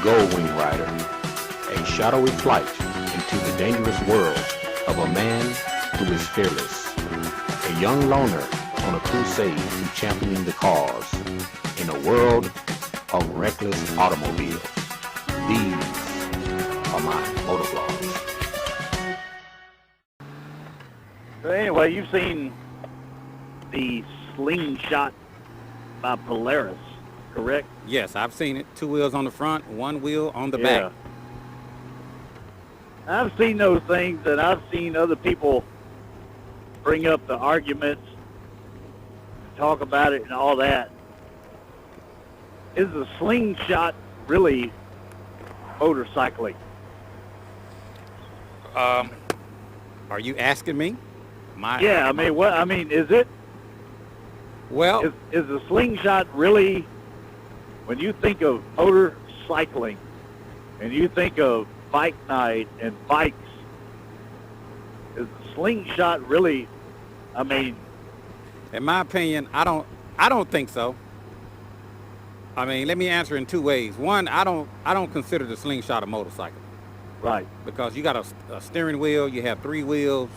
Goldwing Rider, a shadowy flight into the dangerous world of a man who is fearless, a young loner on a crusade to championing the cause in a world of reckless automobiles. These are my motovlogs. So anyway, you've seen the Slingshot by Polaris, correct? Yes, I've seen it. 2 wheels on the front, 1 wheel on the back. I've seen those things, and I've seen other people bring up the arguments, talk about it and all that. Is the Slingshot really motorcycling? Are you asking me? Yeah, I mean, what? I mean, is it? Well, is the Slingshot really? When you think of motorcycling, and you think of bike night and bikes, is the Slingshot really? I mean, in my opinion, I don't think so. I mean, let me answer in 2 ways. One, I don't consider the Slingshot a motorcycle. Right. Because you got a steering wheel, you have 3 wheels.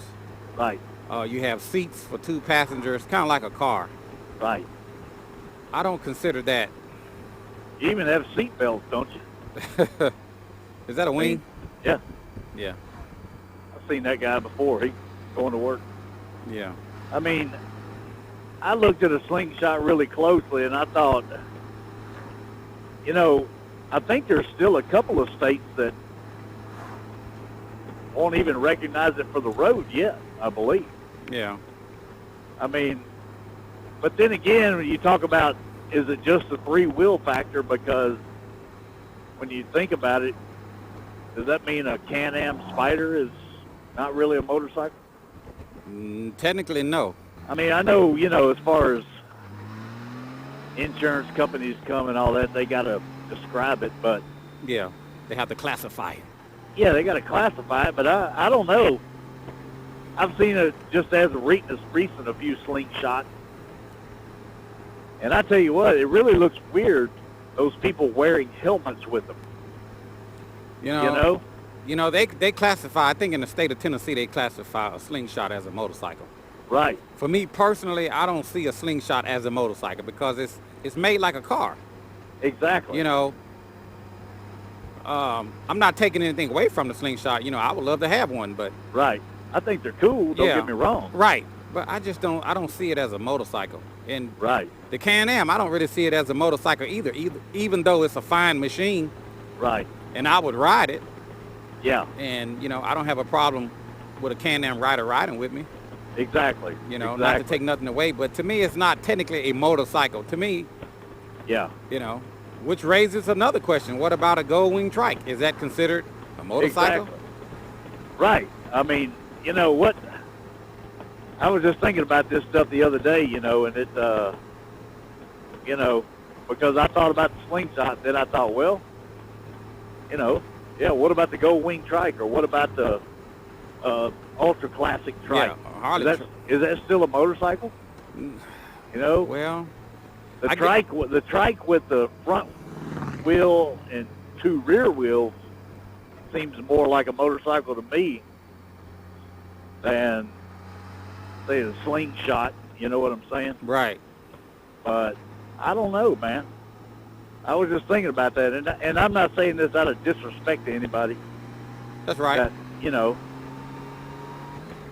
Right. You have seats for 2 passengers, kind of like a car. Right. I don't consider that. You even have seat belts, don't you? Is that a wing? Yeah. Yeah. I've seen that guy before. He going to work. Yeah. I mean, I looked at a Slingshot really closely, and I thought, you know, I think there's still a couple of states that won't even recognize it for the road yet, I believe. Yeah. I mean, but then again, when you talk about, is it just a 3-wheel factor? Because when you think about it, does that mean a Can-Am Spider is not really a motorcycle? Technically, no. I mean, I know, you know, as far as insurance companies come and all that, they got to describe it, but... Yeah, they have to classify it. Yeah, they got to classify it, but I don't know. I've seen it just as recent a few Slingshots. And I tell you what, it really looks weird, those people wearing helmets with them. You know, they classify, I think in the state of Tennessee, they classify a Slingshot as a motorcycle. Right. For me personally, I don't see a Slingshot as a motorcycle because it's made like a car. Exactly. You know, I'm not taking anything away from the Slingshot. You know, I would love to have one, but... Right. I think they're cool, don't get me wrong. Right. But I don't see it as a motorcycle. And right. The Can-Am, I don't really see it as a motorcycle either, even though it's a fine machine. Right. And I would ride it. Yeah. And, you know, I don't have a problem with a Can-Am rider riding with me. Exactly. You know, not to take nothing away, but to me, it's not technically a motorcycle. To me, yeah. You know, which raises another question. What about a Goldwing Trike? Is that considered a motorcycle? Exactly. Right. I mean, you know what? I was just thinking about this stuff the other day, you know, and it, you know, because I thought about the Slingshot, then I thought, well, you know, yeah, what about the Goldwing Trike, or what about the Ultra Classic Trike? Yeah, is that still a motorcycle? You know? Well, the Trike with the front wheel and 2 rear wheels seems more like a motorcycle to me than, say, a Slingshot. You know what I'm saying? Right. But I don't know, man. I was just thinking about that, and I'm not saying this out of disrespect to anybody. That's right. That, you know.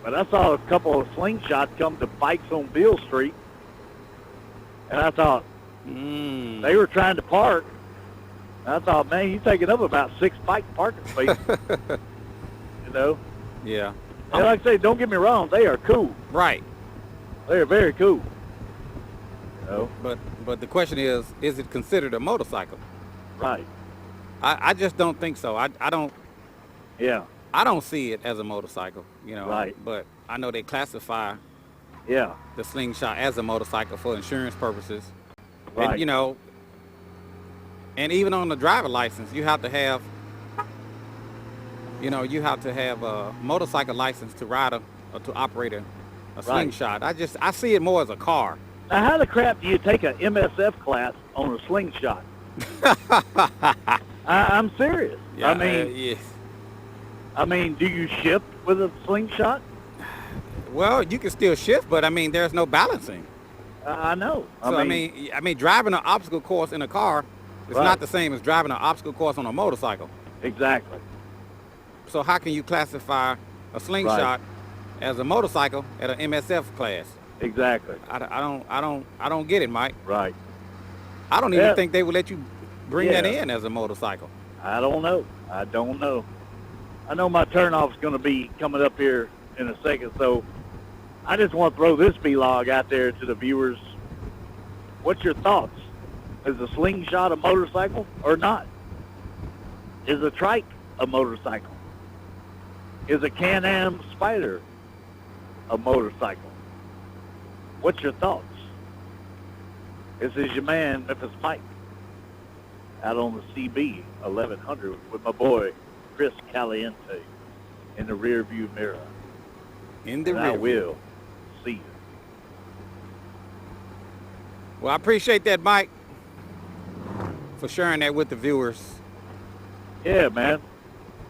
But I saw a couple of Slingshots come to Bikes on Beale Street, and I thought they were trying to park. And I thought, man, you're taking up about 6 bike parking spaces. You know? Yeah. And like I say, don't get me wrong, they are cool. Right. They are very cool. You know? But the question is it considered a motorcycle? Right. I just don't think so. I don't. Yeah. I don't see it as a motorcycle, you know. Right. But I know they classify the Slingshot as a motorcycle for insurance purposes. Right. And, you know, and even on the driver license, you have to have a motorcycle license to ride or to operate a Slingshot. I see it more as a car. Now, how the crap do you take a MSF class on a Slingshot? I'm serious. Yeah, I yeah. mean, do you shift with a slingshot? Well, you can still shift, but I mean, there's no balancing. I know. So I mean, driving an obstacle course in a car is not Right. the same as driving an obstacle course on a motorcycle. Exactly. So how can you classify a Right. slingshot as a motorcycle at an MSF class? Exactly. I don't get it, Mike. Right. I don't even Yeah. think they would let you bring that Yeah. in as a motorcycle. I don't know. I don't know. I know my turnoff's going to be coming up here in a second, so I just want to throw this vlog out there to the viewers. What's your thoughts? Is a slingshot a motorcycle or not? Is a trike a motorcycle? Is a Can-Am Spider a motorcycle? What's your thoughts? This is your man, Memphis Mike, out on the CB 1100 with my boy, Chris Caliente, in the rear view mirror. In the And rear. I will see you. Well, I appreciate that, Mike, for sharing that with the viewers. Yeah, man.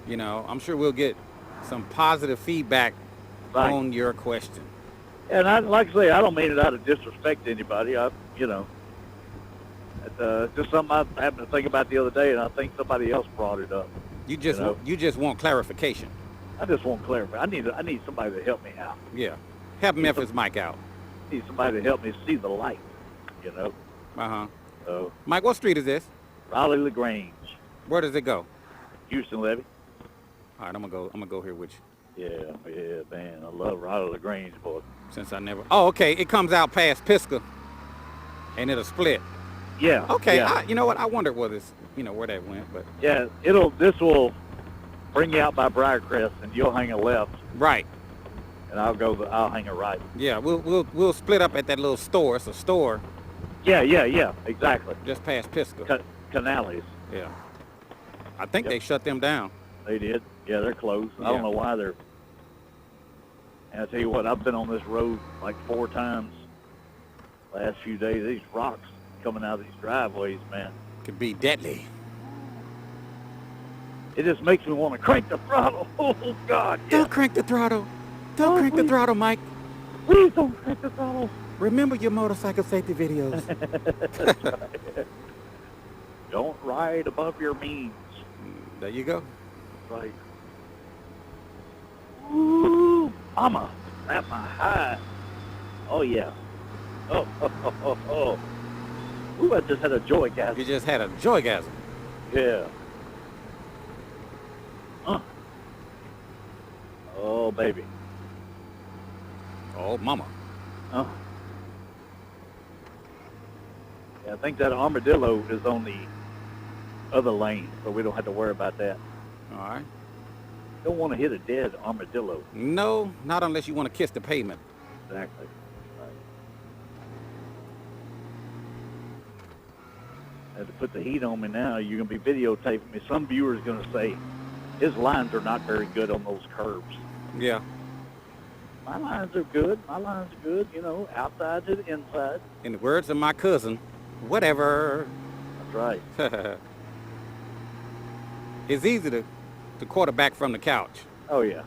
You know, I'm sure we'll get some positive feedback Right. on your question. And like I say, I don't mean it out of disrespect to anybody. Just something I happened to think about the other day, and I think somebody else brought it up. You just You know? you just want clarification. I just want to clarify. I need somebody to help me out. Yeah. Help Memphis Mike out. I need somebody to help me see the light. You know. Uh-huh. So Mike, what street is this? Raleigh LaGrange, Where does it go? Houston Levy. All right, I'm gonna go here with you. Yeah, man. I love Raleigh LaGrange, boy. Since I never. Oh, okay. It comes out past Pisgah, and it'll split. Yeah. Okay. Yeah. You know what? I wondered where where that went, but Yeah. This will bring you out by Briarcrest, and you'll hang a left, right. and I'll hang a right. Yeah, we'll split up at that little store. It's a store Yeah. Exactly. just past Pisgah. Canales. Yeah. I think Yep. they shut them down. They did. Yeah, they're closed. I Yeah. don't know why they're. And I tell you what, I've been on this road like 4 times last few days. These rocks coming out of these driveways, man. Could be deadly. It just makes me want to crank the throttle. Oh God! Yeah. Don't crank the throttle. Don't Oh, crank the please. throttle, Mike. Please don't crank the throttle. Remember your motorcycle safety videos. Don't ride above your means. There you go. Right. Ooh, mama, at my high. Oh yeah. Oh. Ooh, I just had a joy gas. You just had a joygasm. Yeah. Oh baby. Oh, mama. Yeah, I think that armadillo is on the other lane, so we don't have to worry about that. All right. Don't want to hit a dead armadillo. No, not unless you want to kiss the pavement. Exactly. Right. I had to put the heat on me now. You're going to be videotaping me. Some viewer's going to say, his lines are not very good on those curves. Yeah. My lines are good. Outside to the inside. In the words of my cousin, whatever. That's right. It's easy to quarterback from the couch. Oh, yeah.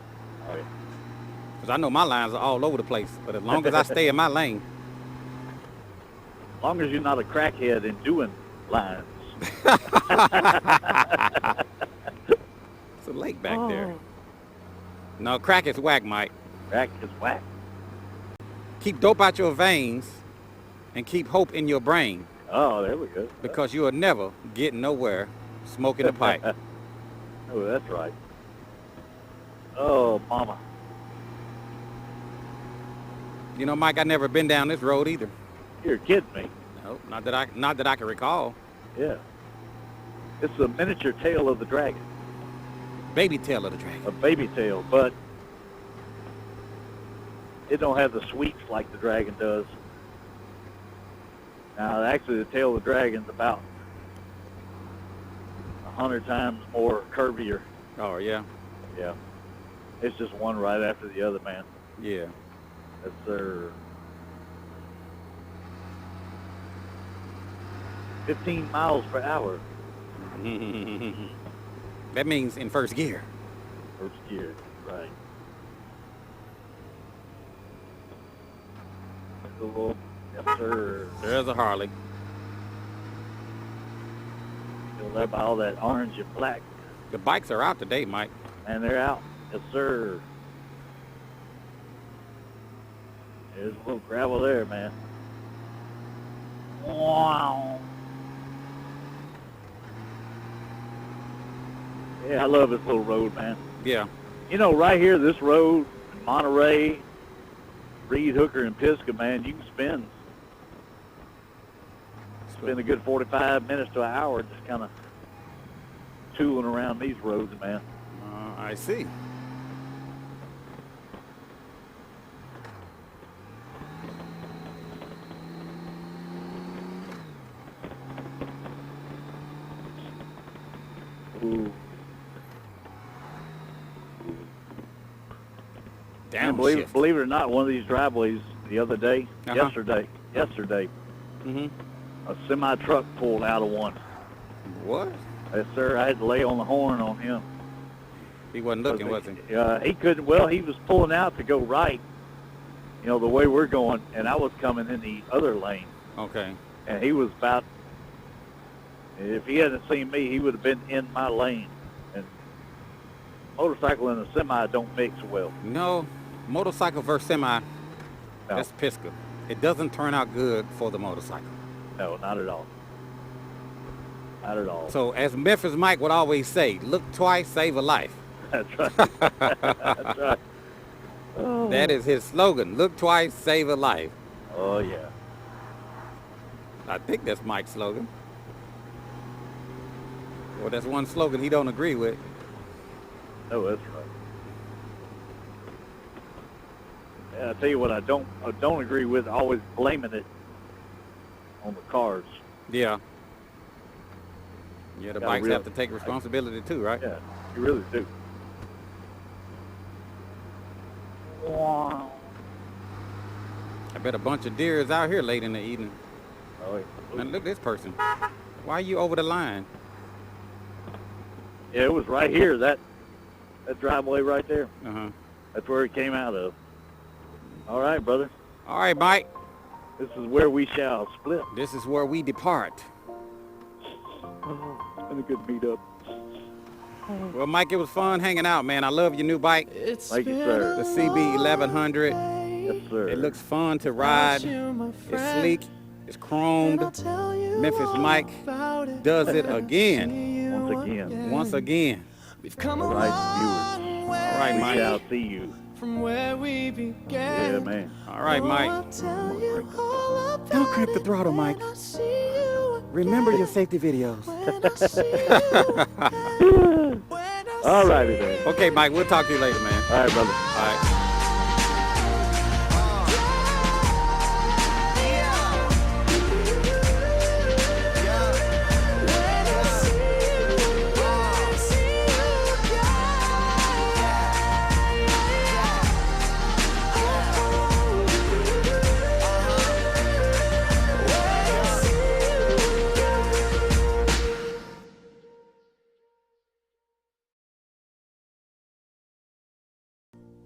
Because I know my lines are all over the place. But as long as I stay in my lane. As long as you're not a crackhead and doing lines. It's a lake back there. No, crack is whack, Mike. Crack is whack. Keep dope out your veins and keep hope in your brain. Oh, there we go. Because you will never get nowhere smoking a pipe. Oh, that's right. Oh, mama. You know, Mike, I never been down this road either. You're kidding me. No, not that I can recall. Yeah. It's a miniature tail of the dragon. Baby tail of the dragon. A baby tail, but it don't have the sweeps like the dragon does. Now, actually, the tail of the dragon's about 100 times more curvier. Oh, yeah? Yeah. It's just one right after the other, man. Yeah. That's their 15 miles per hour. That means in first gear. First gear, right. Cool. Yes, sir. There's a Harley. Filled up by all that orange and black. The bikes are out today, Mike. And they're out. Yes, sir. There's a little gravel there, man. Wow. Yeah, I love this little road, man. Yeah. You know, right here, this road, Monterey, Reed, Hooker, and Pisgah, man, you can spend a good 45 minutes to an hour just kind of tooling around these roads, man. I see. Ooh. Damn, believe it or not, one of these driveways the other day, yesterday, Mm-hmm. a semi-truck pulled out of one. What? Yes, sir. I had to lay on the horn on him. He wasn't looking, was he? He couldn't. Well, he was pulling out to go right, you know, the way we're going, and I was coming in the other lane. Okay. And he was about, if he hadn't seen me, he would have been in my lane. And motorcycle and a semi don't mix well. No, motorcycle versus semi, that's Pisgah. It doesn't turn out good for the motorcycle. No, not at all. Not at all. So as Memphis Mike would always say, look twice, save a life. That's right. That's right. Oh. That is his slogan. Look twice, save a life. Oh, yeah. I think that's Mike's slogan. Well, that's one slogan he don't agree with. No, that's right. Yeah, I tell you what, I don't agree with always blaming it on the cars. Yeah. Yeah, the bikes have to take responsibility too, right? Yeah, you really do. Wow. I bet a bunch of deer is out here late in the evening. Oh, yeah. Now look at this person. Why are you over the line? Yeah, it was right here, that driveway right there. Uh-huh. That's where it came out of. All right, brother. All right, Mike. This is where we shall split. This is where we depart. Oh, it's been a good meetup. Well, Mike, it was fun hanging out, man. I love your new bike. Thank you, sir. The CB 1100. Yes, sir. It looks fun to ride. It's sleek. It's chromed. Memphis Mike does it again. Once again. All right, viewers. All right, Mike. We shall see you. From where we began. Yeah, man. All right, Mike. Don't crank the throttle, Mike. Remember your safety videos. All righty, then. Okay, Mike, we'll talk to you later, man. All right, brother. All right.